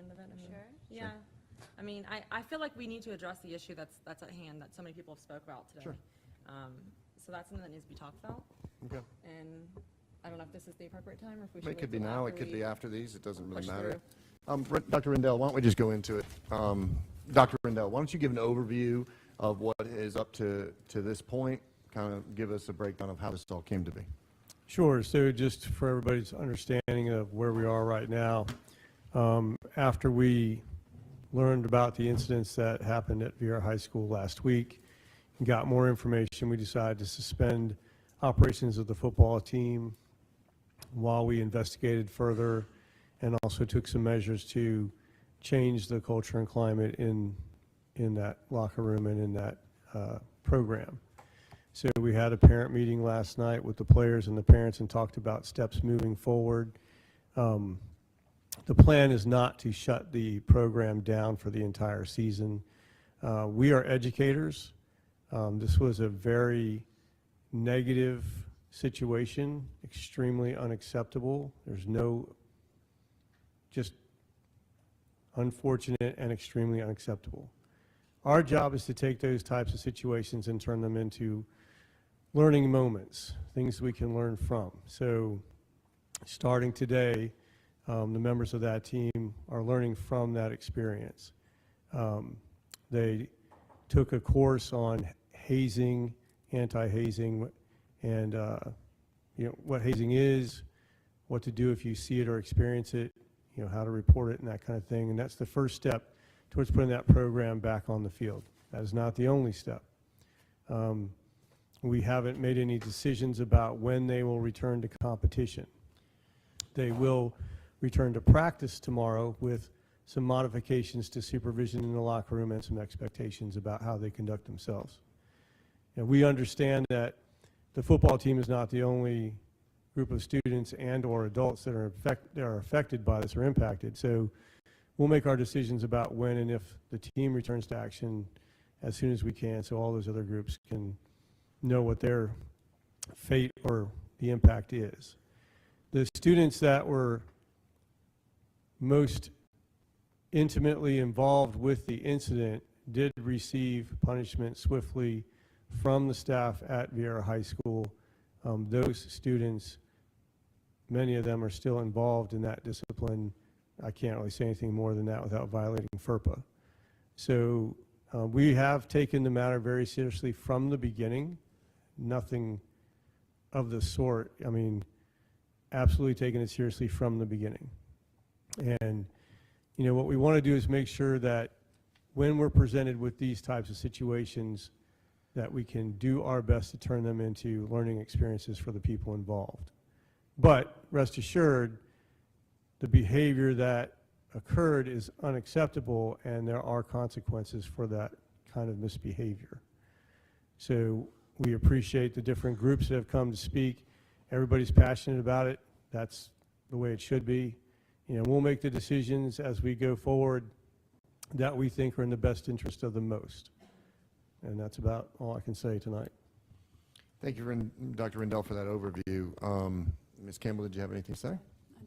end of it? I mean, Sure. Yeah. Sure. I mean, I feel like we need to address the issue that's at hand that so many people have spoke about today. Sure. So that's something that needs to be talked about. Okay. And I don't know if this is the appropriate time or if we should It could be wait till now, it after could be we after these, it doesn't really push matter. through. Dr. Rendell, why don't we just go into it? Dr. Rendell, why don't you give an overview of what is up to this point, kind of give us a breakdown of how this all came to be. Sure. So just for everybody's understanding of where we are right now, after we learned about the incidents that happened at Viera High School last week and got more information, we decided to suspend operations of the football team while we investigated further and also took some measures to change the culture and climate in that locker room and in that program. So we had a parent meeting last night with the players and the parents and talked about steps moving forward. The plan is not to shut the program down for the entire season. We are educators. This was a very negative situation, extremely unacceptable. There's no, just unfortunate and extremely unacceptable. Our job is to take those types of situations and turn them into learning moments, things we can learn from. So starting today, the members of that team are learning from that experience. They took a course on hazing, anti-hazing, and what hazing is, what to do if you see it or experience it, how to report it and that kind of thing. And that's the first step towards putting that program back on the field. That is not the only step. We haven't made any decisions about when they will return to competition. They will return to practice tomorrow with some modifications to supervision in the locker room and some expectations about how they conduct themselves. And we understand that the football team is not the only group of students and or adults that are affected by this or impacted. So we'll make our decisions about when and if the team returns to action as soon as we can, so all those other groups can know what their fate or the impact is. The students that were most intimately involved with the incident did receive punishment swiftly from the staff at Viera High School. Those students, many of them are still involved in that discipline. I can't really say anything more than that without violating FERPA. So we have taken the matter very seriously from the beginning. Nothing of the sort. I mean, absolutely taken it seriously from the beginning. And what we want to do is make sure that when we're presented with these types of situations, that we can do our best to turn them into learning experiences for the people involved. But rest assured, the behavior that occurred is unacceptable and there are consequences for that kind of misbehavior. So we appreciate the different groups that have come to speak. Everybody's passionate about it. That's the way it should be. We'll make the decisions as we go forward that we think are in the best interest of the most. And that's about all I can say tonight. Thank you, Dr. Rendell, for that overview. Ms. Campbell, did you have anything to say? I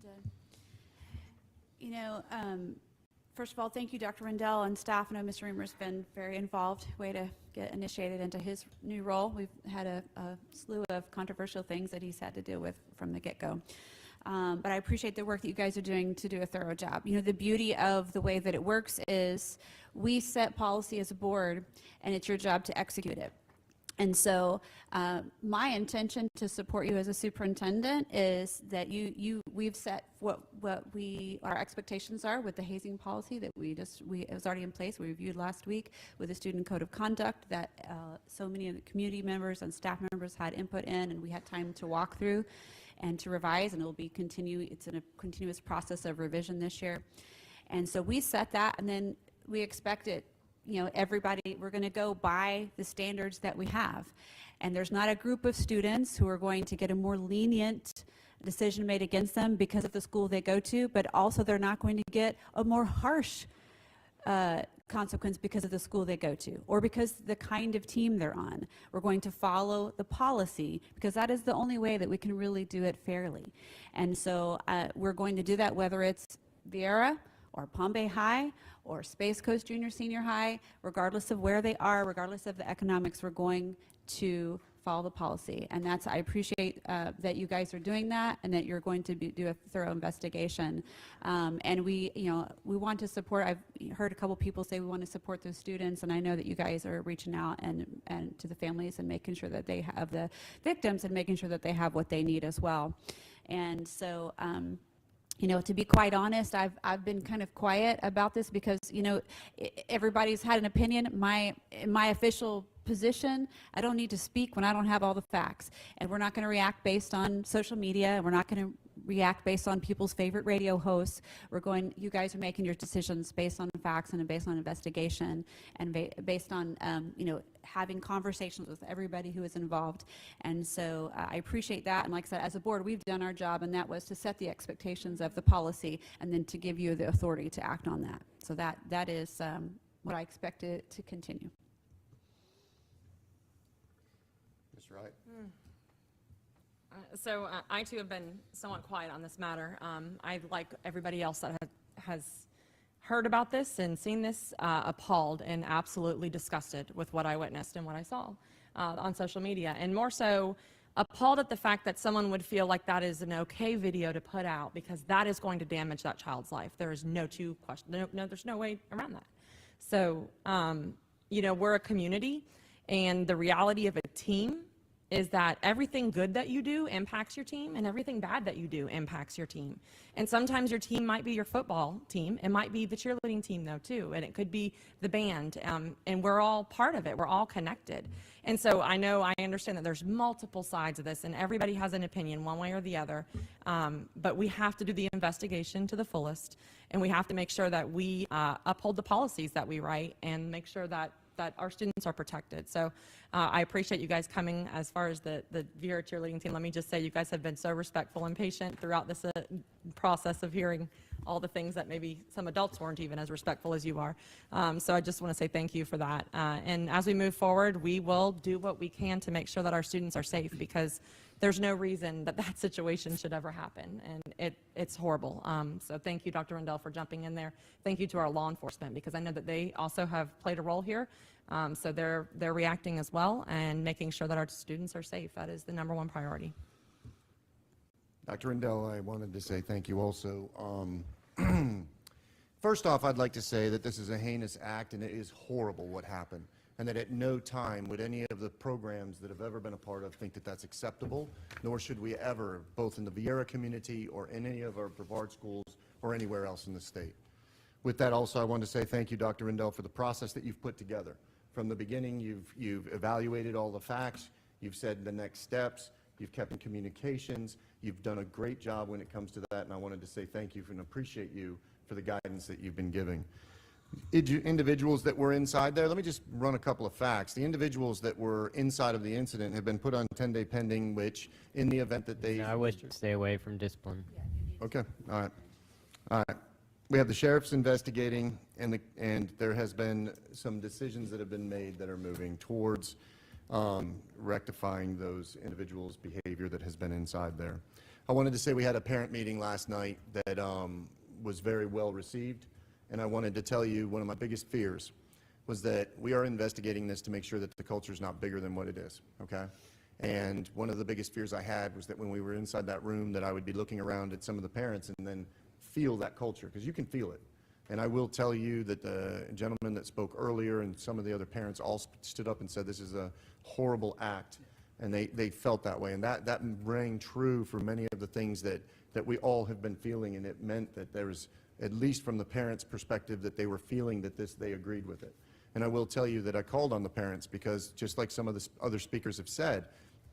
did. First of all, thank you, Dr. Rendell and staff. I know Mr. Reamer's been very involved, way to get initiated into his new role. We've had a slew of controversial things that he's had to deal with from the get-go. But I appreciate the work that you guys are doing to do a thorough job. The beauty of the way that it works is we set policy as a board, and it's your job to execute it. And so my intention to support you as a superintendent is that we've set what our expectations are with the hazing policy that it was already in place. We reviewed last week with the student code of conduct that so many of the community members and staff members had input in, and we had time to walk through and to revise, and it's in a continuous process of revision this year. And so we set that, and then we expect it, everybody, we're going to go by the standards that we have. And there's not a group of students who are going to get a more lenient decision made against them because of the school they go to, but also they're not going to get a more harsh consequence because of the school they go to or because the kind of team they're on. We're going to follow the policy because that is the only way that we can really do it fairly. And so we're going to do that whether it's Viera, or Palm Bay High or Space Coast Junior Senior High, regardless of where they are, regardless of the economics, we're going to follow the policy. And that's, I appreciate that you guys are doing that and that you're going to do a thorough investigation. And we want to support, I've heard a couple people say we want to support those students, and I know that you guys are reaching out and to the families and making sure that they have the victims and making sure that they have what they need as well. And so, to be quite honest, I've been kind of quiet about this because, everybody's had an opinion. My official position, I don't need to speak when I don't have all the facts. And we're not going to react based on social media, and we're not going to react based on people's favorite radio hosts. You guys are making your decisions based on facts and based on investigation and based on, having conversations with everybody who is involved. And so I appreciate that. And like I said, as a board, we've done our job, and that was to set the expectations of the policy and then to give you the authority to act on that. So that is what I expect to continue. Mr. Wright? So I too have been somewhat quiet on this matter. I, like everybody else that has heard about this and seen this, appalled and absolutely disgusted with what I witnessed and what I saw on social media, and more so appalled at the fact that someone would feel like that is an okay video to put out, because that is going to damage that child's life. There is there's no way around that. So, we're a community, and the reality of a team is that everything good that you do impacts your team, and everything bad that you do impacts your team. And sometimes your team might be your football team. It might be the cheerleading team, though, too. And it could be the band. And we're all part of it. We're all connected. And so I understand that there's multiple sides of this, and everybody has an opinion one way or the other. But we have to do the investigation to the fullest, and we have to make sure that we uphold the policies that we write and make sure that our students are protected. So I appreciate you guys coming. As far as the Viera cheerleading team, let me just say you guys have been so respectful and patient throughout this process of hearing all the things that maybe some adults weren't even as respectful as you are. So I just want to say thank you for that. And as we move forward, we will do what we can to make sure that our students are safe, because there's no reason that situation should ever happen, and it's horrible. So thank you, Dr. Rendell, for jumping in there. Thank you to our law enforcement, because I know that they also have played a role here. So they're reacting as well and making sure that our students are safe. That is the #1 priority. Dr. Rendell, I wanted to say thank you also. First off, I'd like to say that this is a heinous act, and it is horrible what happened, and that at no time would any of the programs that have ever been a part of think that that's acceptable, nor should we ever, both in the Viera community or in any of our Brevard schools or anywhere else in the state. With that also, I want to say thank you, Dr. Rendell, for the process that you've put together. From the beginning, you've evaluated all the facts, you've said the next steps, you've kept in communications, you've done a great job when it comes to that, and I wanted to say thank you and appreciate you for the guidance that you've been giving. Individuals that were inside there, let me just run a couple of facts. The individuals that were inside of the incident have been put on 10-day pending, which in the event that they... No, I wish to stay away from discipline. Okay, all right. All right. We have the sheriff's investigating, and there has been some decisions that have been made that are moving towards rectifying those individuals' behavior that has been inside there. I wanted to say we had a parent meeting last night that was very well received, and I wanted to tell you one of my biggest fears was that we are investigating this to make sure that the culture is not bigger than what it is, okay? And one of the biggest fears I had was that when we were inside that room that I would be looking around at some of the parents and then feel that culture, because you can feel it. And I will tell you that the gentleman that spoke earlier and some of the other parents all stood up and said this is a horrible act, and they felt that way. And that rang true for many of the things that we all have been feeling, and it meant that there was, at least from the parents' perspective, that they were feeling that they agreed with it. And I will tell you that I called on the parents because, just like some of the other speakers have said,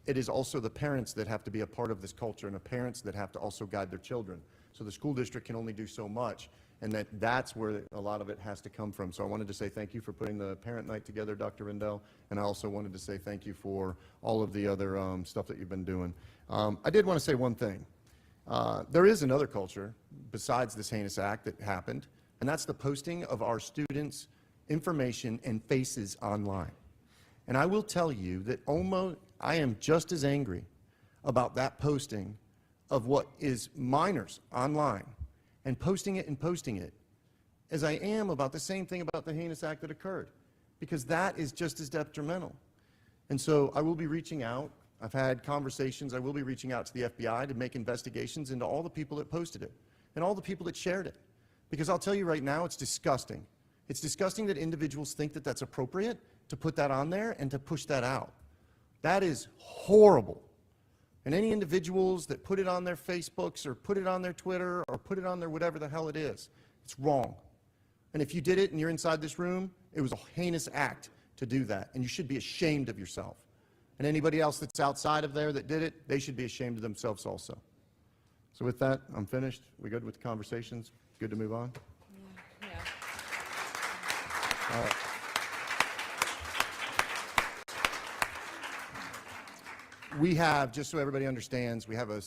it is also the parents that have to be a part of this culture, and the parents that have to also guide their children. So the school district can only do so much, and that's where a lot of it has to come from. So I wanted to say thank you for putting the parent night together, Dr. Rendell, and I also wanted to say thank you for all of the other stuff that you've been doing. I did want to say one thing. There is another culture besides this heinous act that happened, and that's the posting of our students' information and faces online. And I will tell you that I am just as angry about that posting of what is minors online and posting it as I am about the same thing about the heinous act that occurred, because that is just as detrimental. And so I will be reaching out. I've had conversations. I will be reaching out to the FBI to make investigations into all the people that posted it and all the people that shared it. Because I'll tell you right now, it's disgusting. It's disgusting that individuals think that that's appropriate to put that on there and to push that out. That is horrible. And any individuals that put it on their Facebooks or put it on their Twitter or put it on their whatever the hell it is, it's wrong. And if you did it and you're inside this room, it was a heinous act to do that, and you should be ashamed of yourself. And anybody else that's outside of there that did it, they should be ashamed of themselves also. So with that, I'm finished. We good with the conversations? Good to move on? Yeah. All right. We have, just so everybody understands, we have a